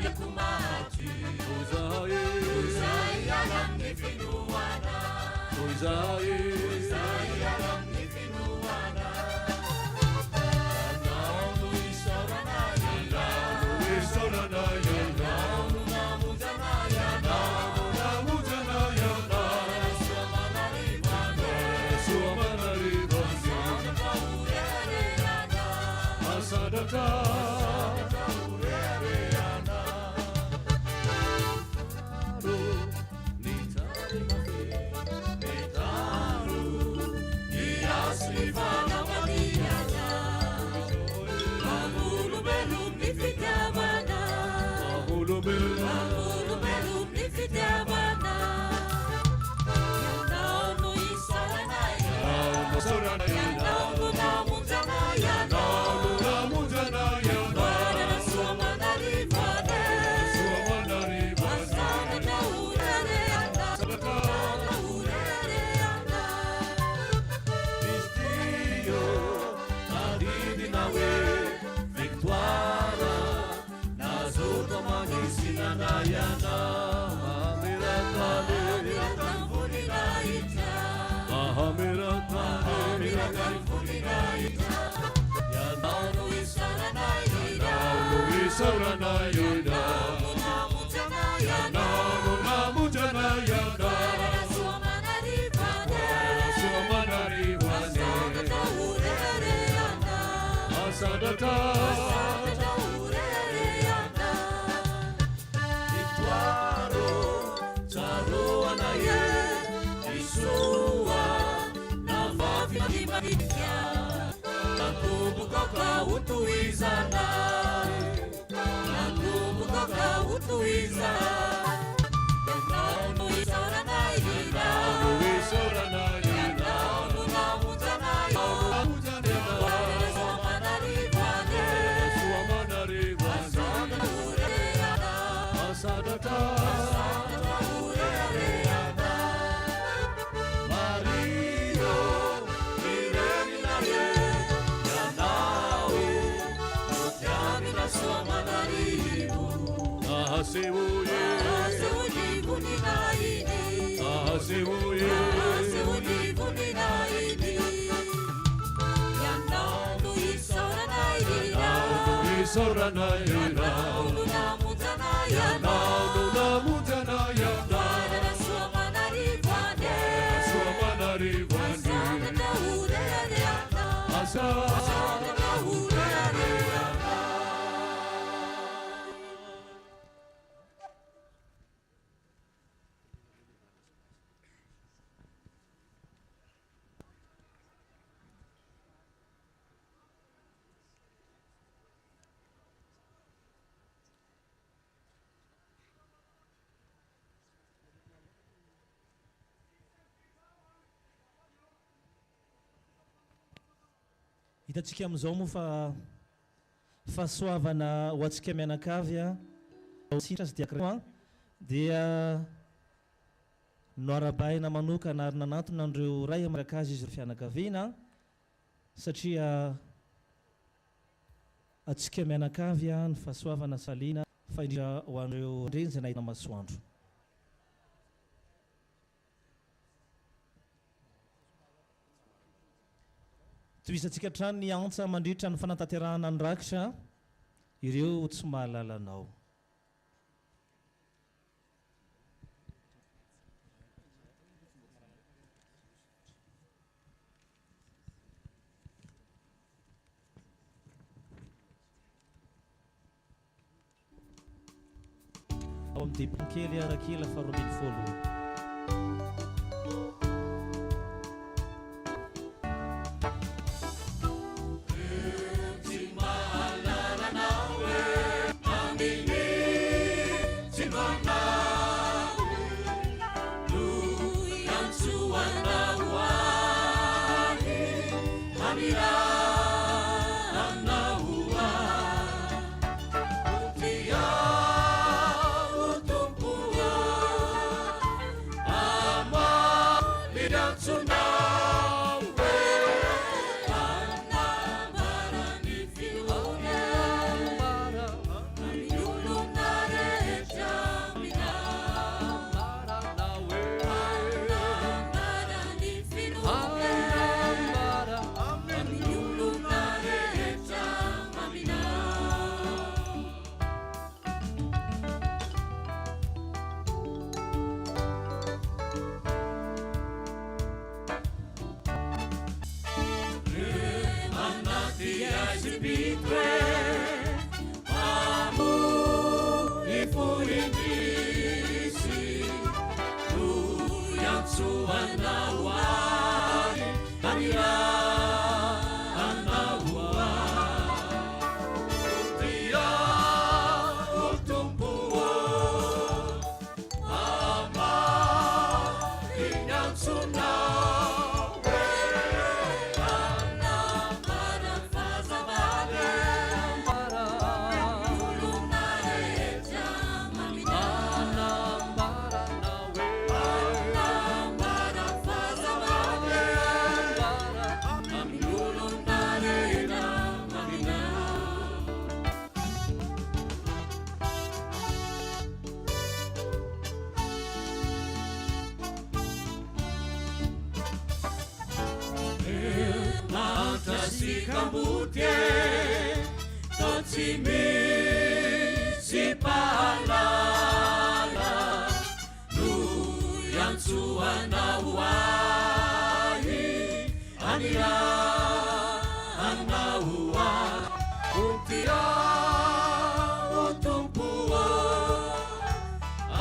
kumati Uzai alam ni finuana Uzai alam ni finuana Naonu isoranaya Naonu isoranaya Naonu namujanaya Naonu namujanaya Naonu suamanaribane Suamanaribane Asadata Saranayana namujanaya namujanaya suamanaribane asadata Ituaro charuanaye isua navavimagimaginya natubukoka utuizana Utuiza Naunu isoranaya Naunu isoranaya Naunu namujanaya Naunu suamanaribane Suamanaribane Asadata Mario Ireminaye Yanau Mutyamina suamanaribu Ahasiuye buninaini Ahasiuye buninaini Yanaunu isoranaya Naunu isoranaya Naunu namujanaya Naunu namujanaya Naunu suamanaribane Suamanaribane Asadata Hitatsika amizao moa fa fahasoavana ho antsika mianakavy sitrazy dia noarabaina manokana ary nanantona andreo ray amaraka azy izy fianakaviana satria antsika mianakavy ny fahasoavana saliana fa indrindra ho andreo ndreny izay nahitana masoandro. Toisantsika trano ny antsa mandritra ny fanatanterahana ny rakitra ireo tsy mahalalanao. Ao amin'ny depankely arakila faharoambin'ny folo. kambotye tao tsy misy pahalala no iantsoanao ahy aniranao ahy ontia o tompoa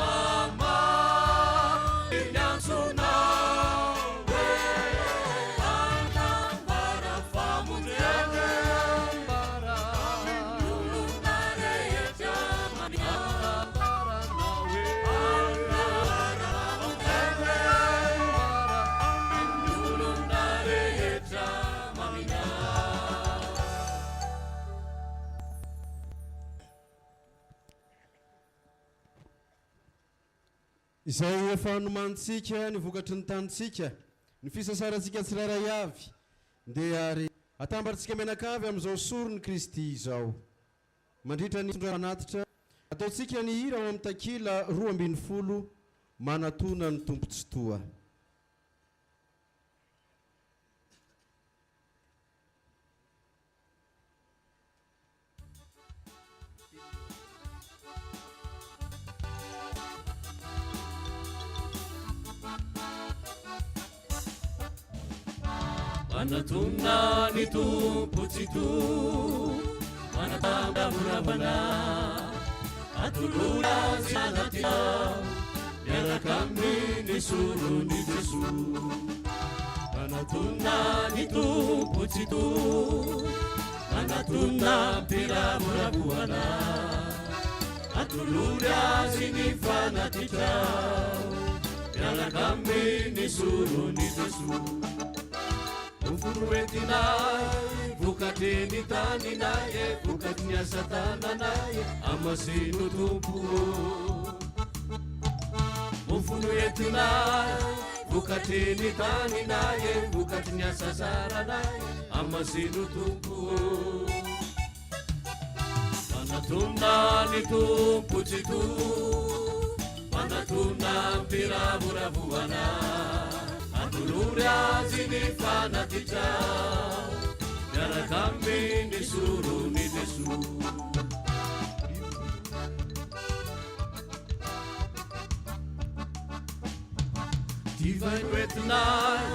ama iniantsonao e anambara famondrena ambara lolona rehetra mamitabaranao e anambara famondrena lolona rehetra mamina. Izay efa nomantsika nivokatry ny tanitsika ny fisasarantsika tsiraray avy dia ary atambarantsika menakavy amin'izao sorony Kristy izao mandritra ny anatitra ataontsika ny hira ao amin'ny takila 12 manatona ny tompontsotoa. Manatona ny tompotsito manatambamurabana atolola zanatia miaraka amin'ny sorony Jesu. Manatona ny tompotsito manatona mpiramuraboana atolola azy ny fanatitra miaraka amin'ny sorony Jesu. Ufuruetinai vukateni taninaye vukatnya satananaye amasinu tumpuo. Ufuruetinai vukateni taninaye vukatnya sasaranaye amasinu tumpuo. Manatuna ni tumpucitu manatuna piravuravuana atulure azini fanatitra miaraka amin'ny sorony Jesu. Divai noetinai